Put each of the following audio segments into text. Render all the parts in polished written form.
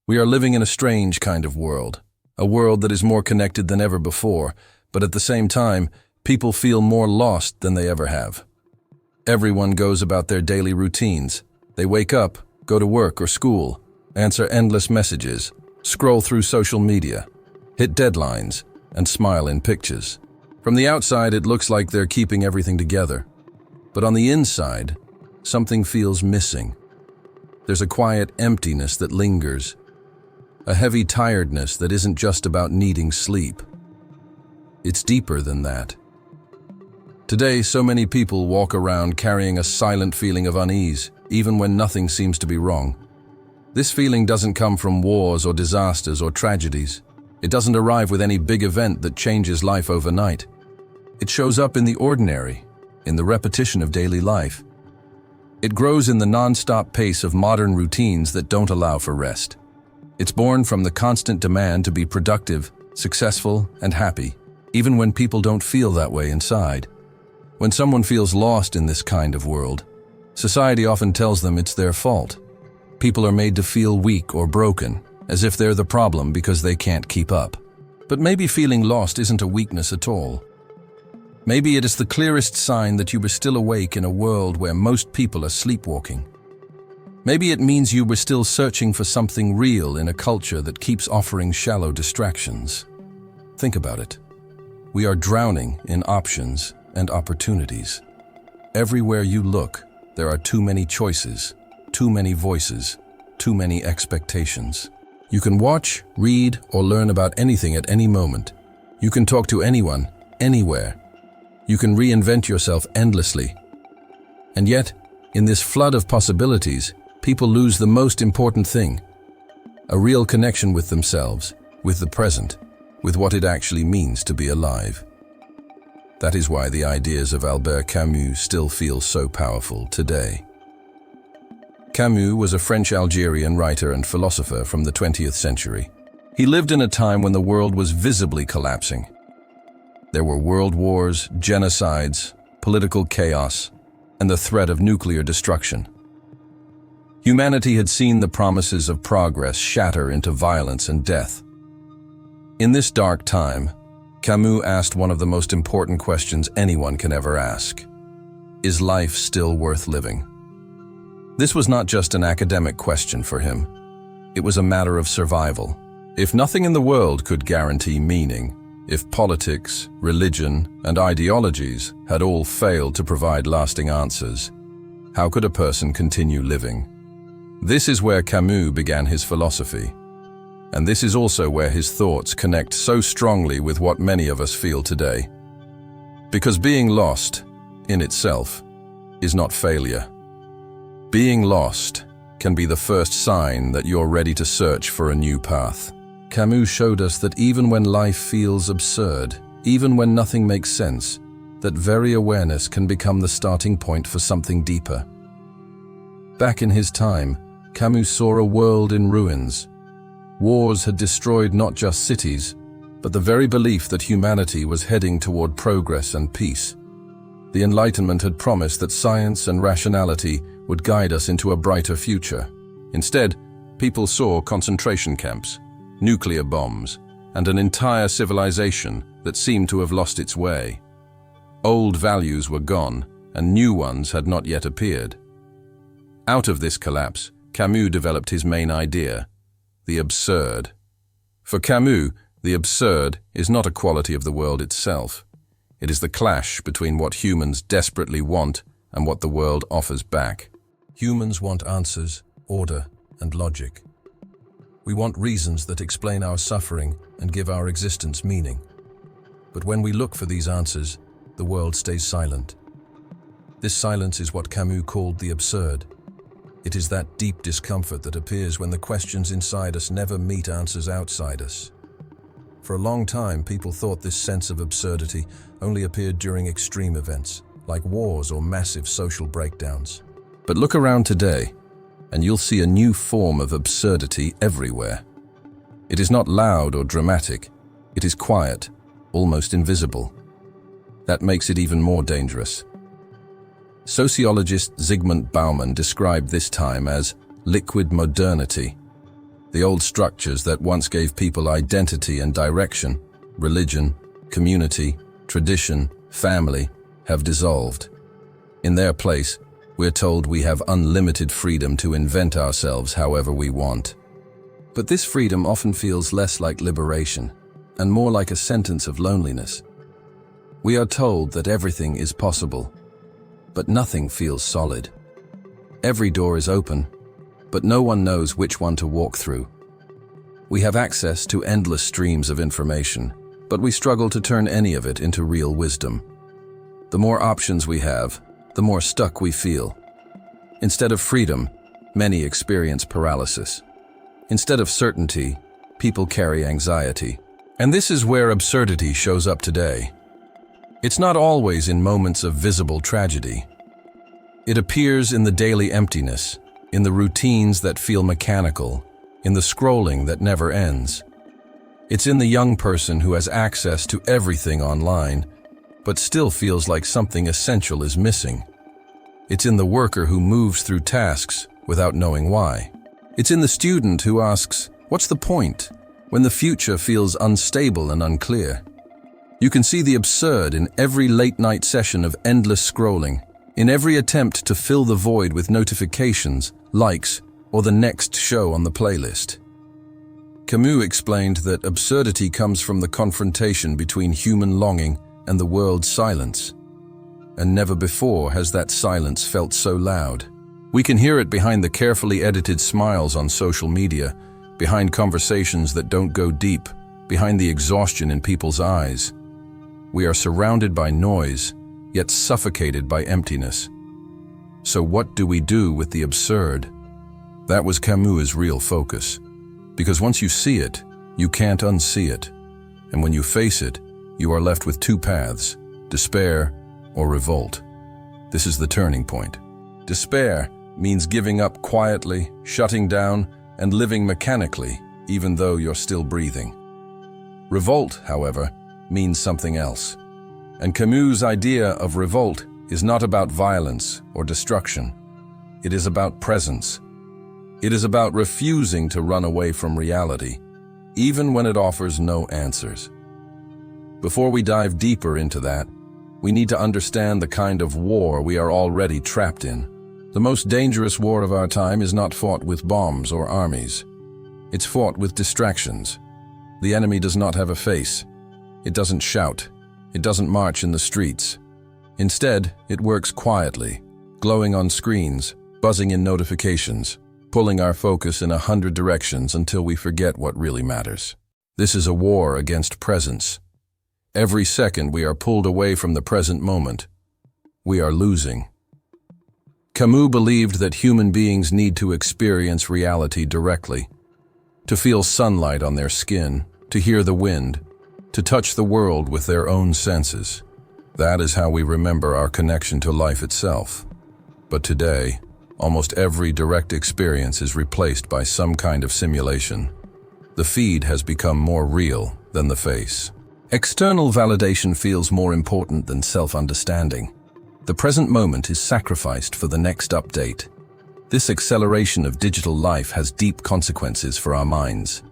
We are living in a strange kind of world, a world that is more connected than ever before, but at the same time, people feel more lost than they ever have. Everyone goes about their daily routines. They wake up, go to work or school, answer endless messages, scroll through social media, hit deadlines, and smile in pictures. From the outside, it looks like they're keeping everything together. But on the inside, something feels missing. There's a quiet emptiness that lingers, a heavy tiredness that isn't just about needing sleep. It's deeper than that. Today, so many people walk around carrying a silent feeling of unease, even when nothing seems to be wrong. This feeling doesn't come from wars or disasters or tragedies. It doesn't arrive with any big event that changes life overnight. It shows up in the ordinary, in the repetition of daily life. It grows in the non-stop pace of modern routines that don't allow for rest. It's born from the constant demand to be productive, successful, and happy, even when people don't feel that way inside. When someone feels lost in this kind of world, society often tells them it's their fault. People are made to feel weak or broken, as if they're the problem because they can't keep up. But maybe feeling lost isn't a weakness at all. Maybe it is the clearest sign that you were still awake in a world where most people are sleepwalking. Maybe it means you were still searching for something real in a culture that keeps offering shallow distractions. Think about it. We are drowning in options and opportunities. Everywhere you look, there are too many choices, too many voices, too many expectations. You can watch, read, or learn about anything at any moment. You can talk to anyone, anywhere. You can reinvent yourself endlessly. And yet, in this flood of possibilities, people lose the most important thing: a real connection with themselves, with the present, with what it actually means to be alive. That is why the ideas of Albert Camus still feel so powerful today. Camus was a French-Algerian writer and philosopher from the 20th century. He lived in a time when the world was visibly collapsing. There were world wars, genocides, political chaos, and the threat of nuclear destruction. Humanity had seen the promises of progress shatter into violence and death. In this dark time, Camus asked one of the most important questions anyone can ever ask: is life still worth living? This was not just an academic question for him. It was a matter of survival. If nothing in the world could guarantee meaning, if politics, religion, and ideologies had all failed to provide lasting answers, how could a person continue living? This is where Camus began his philosophy. And this is also where his thoughts connect so strongly with what many of us feel today. Because being lost, in itself, is not failure. Being lost can be the first sign that you're ready to search for a new path. Camus showed us that even when life feels absurd, even when nothing makes sense, that very awareness can become the starting point for something deeper. Back in his time, Camus saw a world in ruins. Wars had destroyed not just cities, but the very belief that humanity was heading toward progress and peace. The Enlightenment had promised that science and rationality would guide us into a brighter future. Instead, people saw concentration camps, nuclear bombs, and an entire civilization that seemed to have lost its way. Old values were gone, and new ones had not yet appeared. Out of this collapse, Camus developed his main idea: the absurd. For Camus, the absurd is not a quality of the world itself. It is the clash between what humans desperately want and what the world offers back. Humans want answers, order, and logic. We want reasons that explain our suffering and give our existence meaning. But when we look for these answers, the world stays silent. This silence is what Camus called the absurd. It is that deep discomfort that appears when the questions inside us never meet answers outside us. For a long time, people thought this sense of absurdity only appeared during extreme events, like wars or massive social breakdowns. But look around today, and you'll see a new form of absurdity everywhere. It is not loud or dramatic. It is quiet, almost invisible. That makes it even more dangerous. Sociologist Zygmunt Bauman described this time as liquid modernity. The old structures that once gave people identity and direction, religion, community, tradition, family, have dissolved. In their place, we're told we have unlimited freedom to invent ourselves however we want. But this freedom often feels less like liberation and more like a sentence of loneliness. We are told that everything is possible, but nothing feels solid. Every door is open, but no one knows which one to walk through. We have access to endless streams of information, but we struggle to turn any of it into real wisdom. The more options we have, the more stuck we feel. Instead of freedom, many experience paralysis. Instead of certainty, people carry anxiety. And this is where absurdity shows up today. It's not always in moments of visible tragedy. It appears in the daily emptiness, in the routines that feel mechanical, in the scrolling that never ends. It's in the young person who has access to everything online, but still feels like something essential is missing. It's in the worker who moves through tasks without knowing why. It's in the student who asks, "What's the point?" when the future feels unstable and unclear. You can see the absurd in every late-night session of endless scrolling, in every attempt to fill the void with notifications, likes, or the next show on the playlist. Camus explained that absurdity comes from the confrontation between human longing and the world's silence. And never before has that silence felt so loud. We can hear it behind the carefully edited smiles on social media, behind conversations that don't go deep, behind the exhaustion in people's eyes. We are surrounded by noise, yet suffocated by emptiness. So what do we do with the absurd? That was Camus' real focus. Because once you see it, you can't unsee it. And when you face it, you are left with two paths: despair or revolt. This is the turning point. Despair means giving up quietly, shutting down, and living mechanically, even though you're still breathing. Revolt, however, means something else. And Camus' idea of revolt is not about violence or destruction. It is about presence. It is about refusing to run away from reality, even when it offers no answers. Before we dive deeper into that, we need to understand the kind of war we are already trapped in. The most dangerous war of our time is not fought with bombs or armies. It's fought with distractions. The enemy does not have a face. It doesn't shout. It doesn't march in the streets. Instead, it works quietly, glowing on screens, buzzing in notifications, pulling our focus in 100 directions until we forget what really matters. This is a war against presence. Every second we are pulled away from the present moment, we are losing. Camus believed that human beings need to experience reality directly, to feel sunlight on their skin, to hear the wind, to touch the world with their own senses. That is how we remember our connection to life itself. But today, almost every direct experience is replaced by some kind of simulation. The feed has become more real than the face. External validation feels more important than self-understanding. The present moment is sacrificed for the next update. This acceleration of digital life has deep consequences for our minds.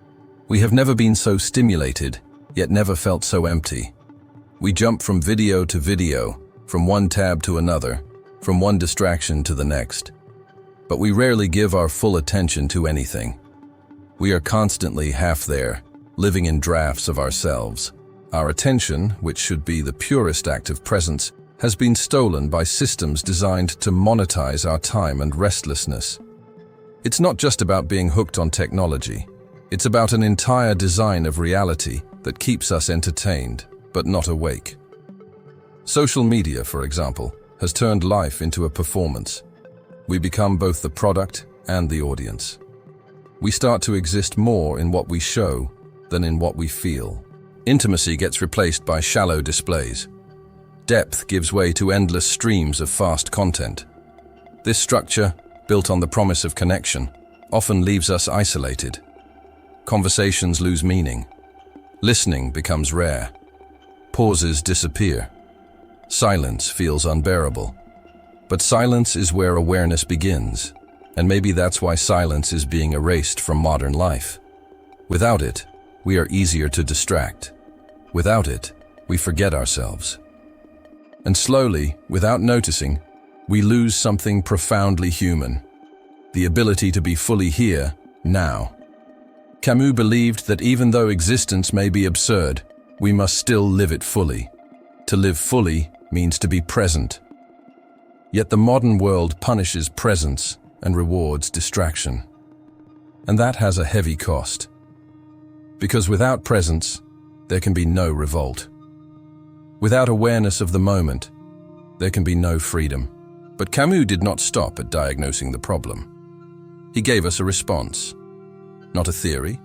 We have never been so stimulated, yet never felt so empty. We jump from video to video, from one tab to another, from one distraction to the next. But we rarely give our full attention to anything. We are constantly half there, living in drafts of ourselves. Our attention, which should be the purest act of presence, has been stolen by systems designed to monetize our time and restlessness. It's not just about being hooked on technology. It's about an entire design of reality that keeps us entertained, but not awake. Social media, for example, has turned life into a performance. We become both the product and the audience. We start to exist more in what we show than in what we feel. Intimacy gets replaced by shallow displays. Depth gives way to endless streams of fast content. This structure, built on the promise of connection, often leaves us isolated. Conversations lose meaning. Listening becomes rare. Pauses disappear. Silence feels unbearable. But silence is where awareness begins. And maybe that's why silence is being erased from modern life. Without it, we are easier to distract. Without it, we forget ourselves. And slowly, without noticing, we lose something profoundly human. The ability to be fully here, now. Camus believed that even though existence may be absurd, we must still live it fully. To live fully means to be present. Yet the modern world punishes presence and rewards distraction. And that has a heavy cost. Because without presence, there can be no revolt. Without awareness of the moment, there can be no freedom. But Camus did not stop at diagnosing the problem. He gave us a response. Not a theory,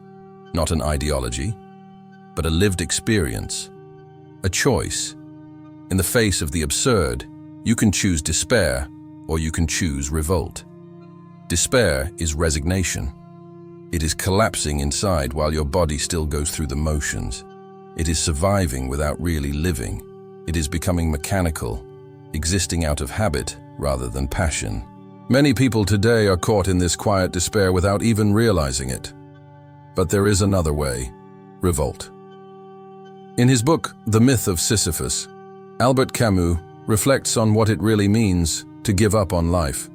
not an ideology, but a lived experience, a choice. In the face of the absurd, you can choose despair or you can choose revolt. Despair is resignation. It is collapsing inside while your body still goes through the motions. It is surviving without really living. It is becoming mechanical, existing out of habit rather than passion. Many people today are caught in this quiet despair without even realizing it. But there is another way: revolt. In his book, The Myth of Sisyphus, Albert Camus reflects on what it really means to give up on life.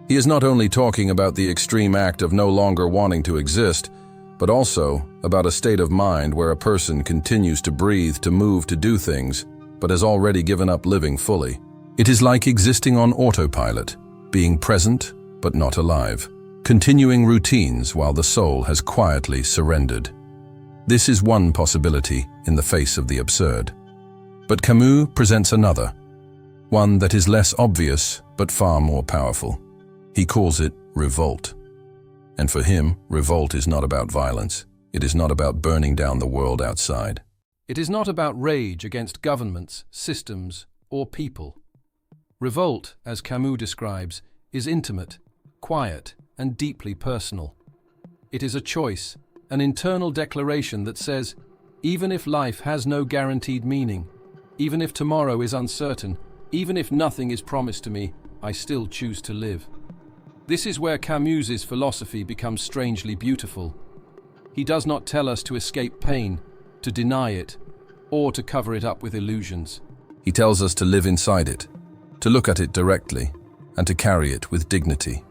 He is not only talking about the extreme act of no longer wanting to exist, but also about a state of mind where a person continues to breathe, to move, to do things, but has already given up living fully. It is like existing on autopilot, being present but not alive, continuing routines while the soul has quietly surrendered. This is one possibility in the face of the absurd. But Camus presents another, one that is less obvious but far more powerful. He calls it revolt. And for him, revolt is not about violence. It is not about burning down the world outside. It is not about rage against governments, systems, or people. Revolt, as Camus describes, is intimate, quiet, and deeply personal. It is a choice, an internal declaration that says, even if life has no guaranteed meaning, even if tomorrow is uncertain, even if nothing is promised to me, I still choose to live. This is where Camus's philosophy becomes strangely beautiful. He does not tell us to escape pain, to deny it, or to cover it up with illusions. He tells us to live inside it, to look at it directly, and to carry it with dignity.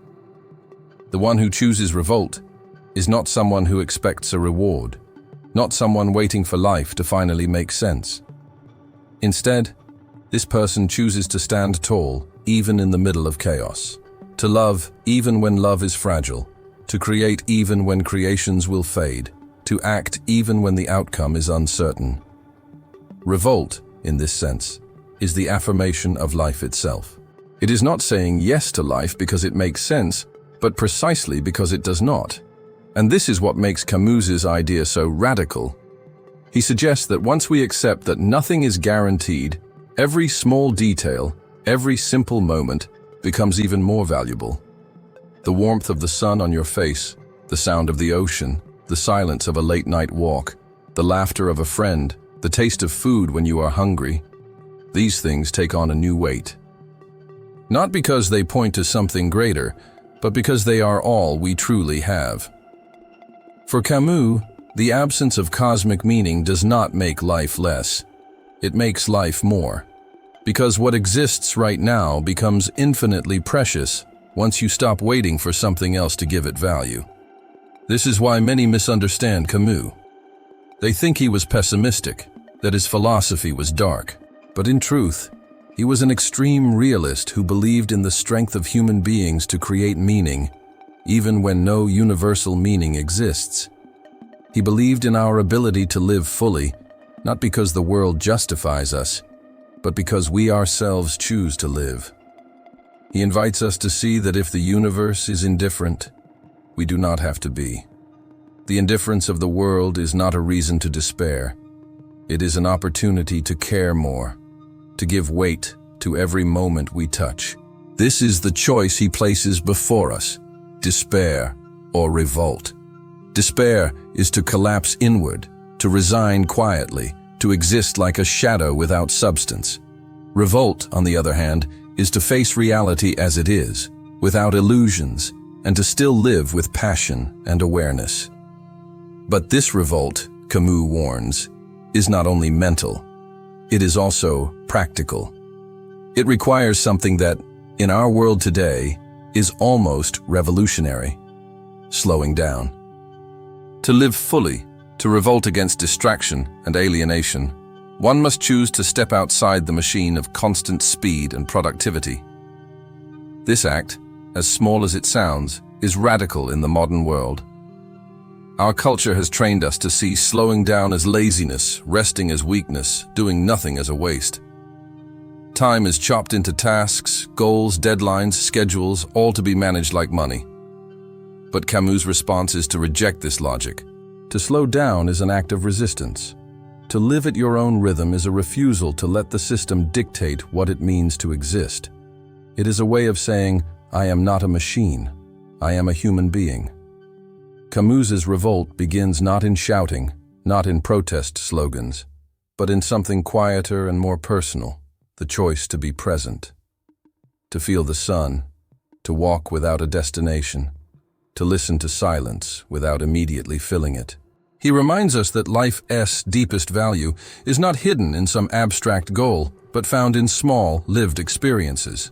The one who chooses revolt is not someone who expects a reward, not someone waiting for life to finally make sense. Instead, this person chooses to stand tall, even in the middle of chaos. To love even when love is fragile, to create even when creations will fade, to act even when the outcome is uncertain. Revolt, in this sense, is the affirmation of life itself. It is not saying yes to life because it makes sense, but precisely because it does not. And this is what makes Camus's idea so radical. He suggests that once we accept that nothing is guaranteed, every small detail, every simple moment, becomes even more valuable. The warmth of the sun on your face, the sound of the ocean, the silence of a late-night walk, the laughter of a friend, the taste of food when you are hungry. These things take on a new weight. Not because they point to something greater, but because they are all we truly have. For Camus, the absence of cosmic meaning does not make life less. It makes life more. Because what exists right now becomes infinitely precious once you stop waiting for something else to give it value. This is why many misunderstand Camus. They think he was pessimistic, that his philosophy was dark. But in truth, he was an extreme realist who believed in the strength of human beings to create meaning, even when no universal meaning exists. He believed in our ability to live fully, not because the world justifies us, but because we ourselves choose to live. He invites us to see that if the universe is indifferent, we do not have to be. The indifference of the world is not a reason to despair. It is an opportunity to care more, to give weight to every moment we touch. This is the choice he places before us: despair or revolt. Despair is to collapse inward, to resign quietly, to exist like a shadow without substance. Revolt, on the other hand, is to face reality as it is, without illusions, and to still live with passion and awareness. But this revolt, Camus warns, is not only mental, it is also practical. It requires something that, in our world today, is almost revolutionary: slowing down. To live fully, to revolt against distraction and alienation, one must choose to step outside the machine of constant speed and productivity. This act, as small as it sounds, is radical in the modern world. Our culture has trained us to see slowing down as laziness, resting as weakness, doing nothing as a waste. Time is chopped into tasks, goals, deadlines, schedules, all to be managed like money. But Camus' response is to reject this logic. To slow down is an act of resistance. To live at your own rhythm is a refusal to let the system dictate what it means to exist. It is a way of saying, I am not a machine, I am a human being. Camus's revolt begins not in shouting, not in protest slogans, but in something quieter and more personal: the choice to be present, to feel the sun, to walk without a destination, to listen to silence without immediately filling it. He reminds us that life's deepest value is not hidden in some abstract goal, but found in small, lived experiences.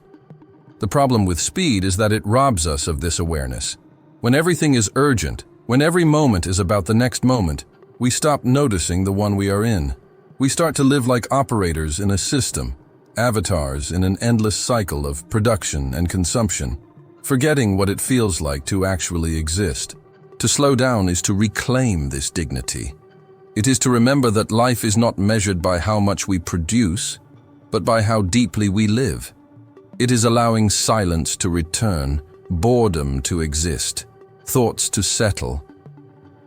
The problem with speed is that it robs us of this awareness. When everything is urgent, when every moment is about the next moment, we stop noticing the one we are in. We start to live like operators in a system, avatars in an endless cycle of production and consumption, forgetting what it feels like to actually exist. To slow down is to reclaim this dignity. It is to remember that life is not measured by how much we produce, but by how deeply we live. It is allowing silence to return, boredom to exist, thoughts to settle.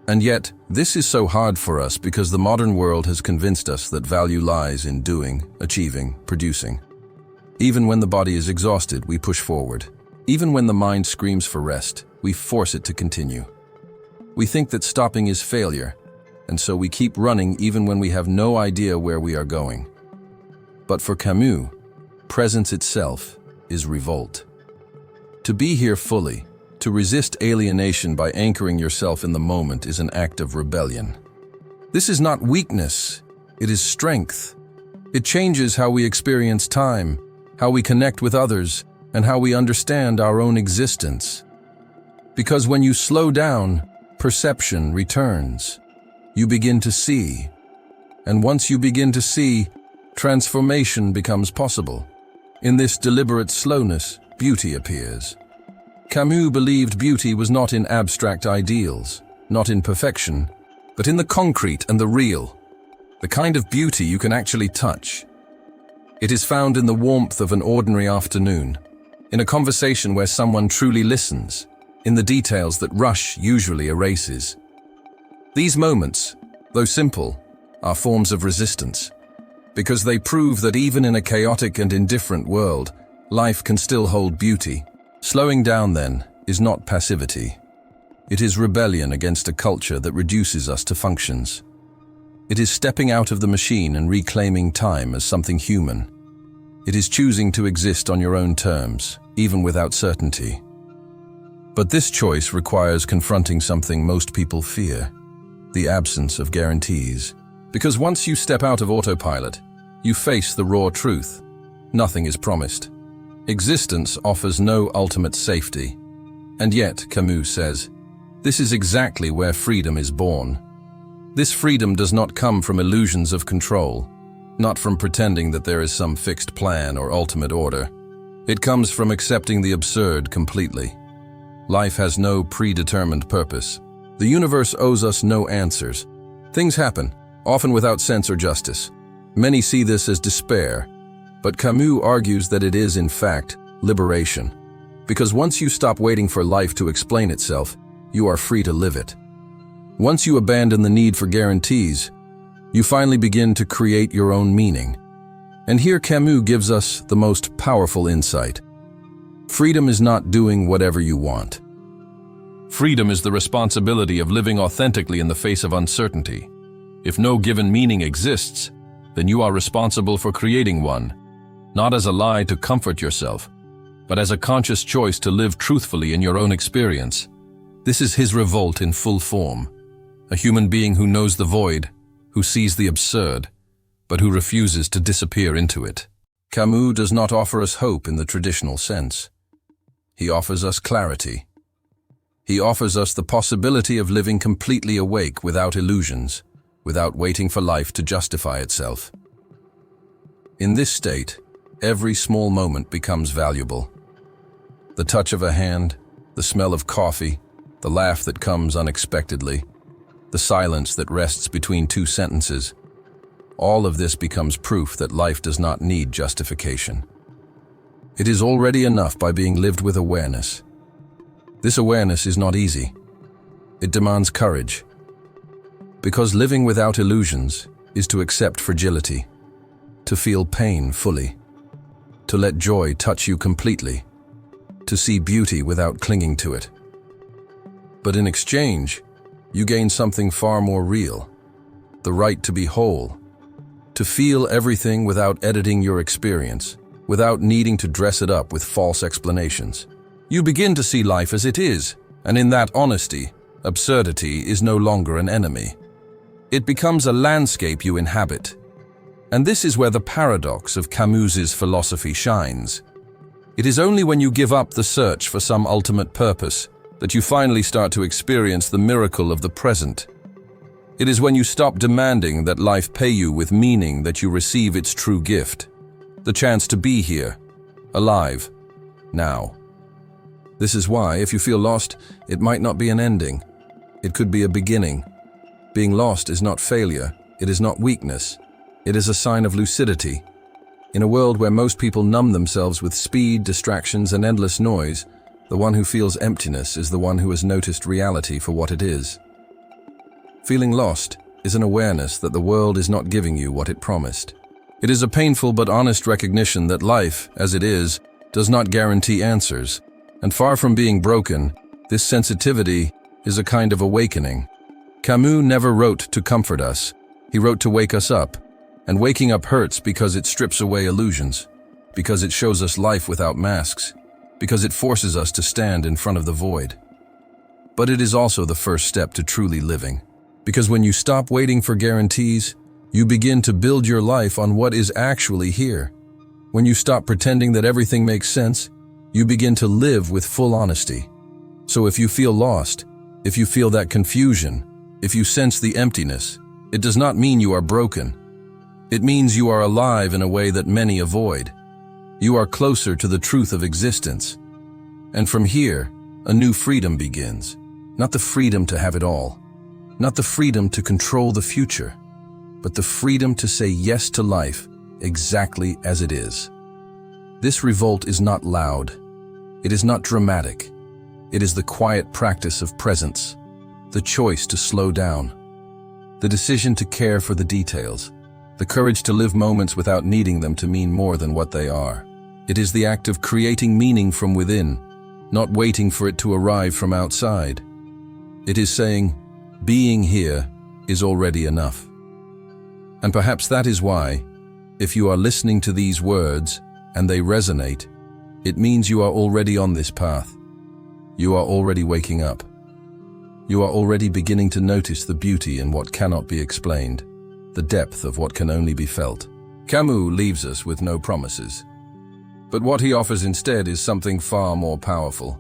And yet, this is so hard for us because the modern world has convinced us that value lies in doing, achieving, producing. Even when the body is exhausted, we push forward. Even when the mind screams for rest, we force it to continue. We think that stopping is failure, and so we keep running even when we have no idea where we are going. But for Camus, presence itself is revolt. To be here fully, to resist alienation by anchoring yourself in the moment, is an act of rebellion. This is not weakness, it is strength. It changes how we experience time, how we connect with others, and how we understand our own existence. Because when you slow down, perception returns. You begin to see. And once you begin to see, transformation becomes possible. In this deliberate slowness, beauty appears. Camus believed beauty was not in abstract ideals, not in perfection, but in the concrete and the real, the kind of beauty you can actually touch. It is found in the warmth of an ordinary afternoon, in a conversation where someone truly listens, in the details that rush usually erases. These moments, though simple, are forms of resistance, because they prove that even in a chaotic and indifferent world, life can still hold beauty. Slowing down, then, is not passivity. It is rebellion against a culture that reduces us to functions. It is stepping out of the machine and reclaiming time as something human. It is choosing to exist on your own terms, even without certainty. But this choice requires confronting something most people fear: the absence of guarantees. Because once you step out of autopilot, you face the raw truth. Nothing is promised. Existence offers no ultimate safety. And yet, Camus says, this is exactly where freedom is born. This freedom does not come from illusions of control, not from pretending that there is some fixed plan or ultimate order. It comes from accepting the absurd completely. Life has no predetermined purpose. The universe owes us no answers. Things happen, often without sense or justice. Many see this as despair, but Camus argues that it is, in fact, liberation. Because once you stop waiting for life to explain itself, you are free to live it. Once you abandon the need for guarantees, you finally begin to create your own meaning. And here Camus gives us the most powerful insight. Freedom is not doing whatever you want. Freedom is the responsibility of living authentically in the face of uncertainty. If no given meaning exists, then you are responsible for creating one, not as a lie to comfort yourself, but as a conscious choice to live truthfully in your own experience. This is his revolt in full form, a human being who knows the void, who sees the absurd, but who refuses to disappear into it. Camus does not offer us hope in the traditional sense. He offers us clarity. He offers us the possibility of living completely awake without illusions, without waiting for life to justify itself. In this state, every small moment becomes valuable. The touch of a hand, the smell of coffee, the laugh that comes unexpectedly, the silence that rests between two sentences, all of this becomes proof that life does not need justification. It is already enough by being lived with awareness. This awareness is not easy. It demands courage. Because living without illusions is to accept fragility, to feel pain fully, to let joy touch you completely, to see beauty without clinging to it. But in exchange, you gain something far more real, the right to be whole, to feel everything without editing your experience, without needing to dress it up with false explanations. You begin to see life as it is, and in that honesty, absurdity is no longer an enemy. It becomes a landscape you inhabit. And this is where the paradox of Camus's philosophy shines. It is only when you give up the search for some ultimate purpose that you finally start to experience the miracle of the present. It is when you stop demanding that life pay you with meaning that you receive its true gift, the chance to be here, alive, now. This is why, if you feel lost, it might not be an ending. It could be a beginning. Being lost is not failure, it is not weakness. It is a sign of lucidity. In a world where most people numb themselves with speed, distractions, and endless noise, the one who feels emptiness is the one who has noticed reality for what it is. Feeling lost is an awareness that the world is not giving you what it promised. It is a painful but honest recognition that life, as it is, does not guarantee answers. And far from being broken, this sensitivity is a kind of awakening. Camus never wrote to comfort us. He wrote to wake us up. And waking up hurts because it strips away illusions, because it shows us life without masks, because it forces us to stand in front of the void. But it is also the first step to truly living. Because when you stop waiting for guarantees, you begin to build your life on what is actually here. When you stop pretending that everything makes sense, you begin to live with full honesty. So if you feel lost, if you feel that confusion, if you sense the emptiness, it does not mean you are broken. It means you are alive in a way that many avoid. You are closer to the truth of existence. And from here, a new freedom begins. Not the freedom to have it all. Not the freedom to control the future. But the freedom to say yes to life exactly as it is. This revolt is not loud. It is not dramatic. It is the quiet practice of presence. The choice to slow down. The decision to care for the details. The courage to live moments without needing them to mean more than what they are. It is the act of creating meaning from within, not waiting for it to arrive from outside. It is saying, being here is already enough. And perhaps that is why, if you are listening to these words and they resonate, it means you are already on this path. You are already waking up. You are already beginning to notice the beauty in what cannot be explained. The depth of what can only be felt. Camus leaves us with no promises. But what he offers instead is something far more powerful.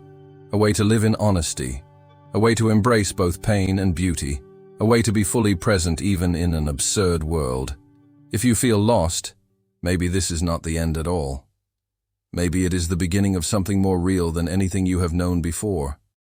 A way to live in honesty. A way to embrace both pain and beauty. A way to be fully present even in an absurd world. If you feel lost, maybe this is not the end at all. Maybe it is the beginning of something more real than anything you have known before.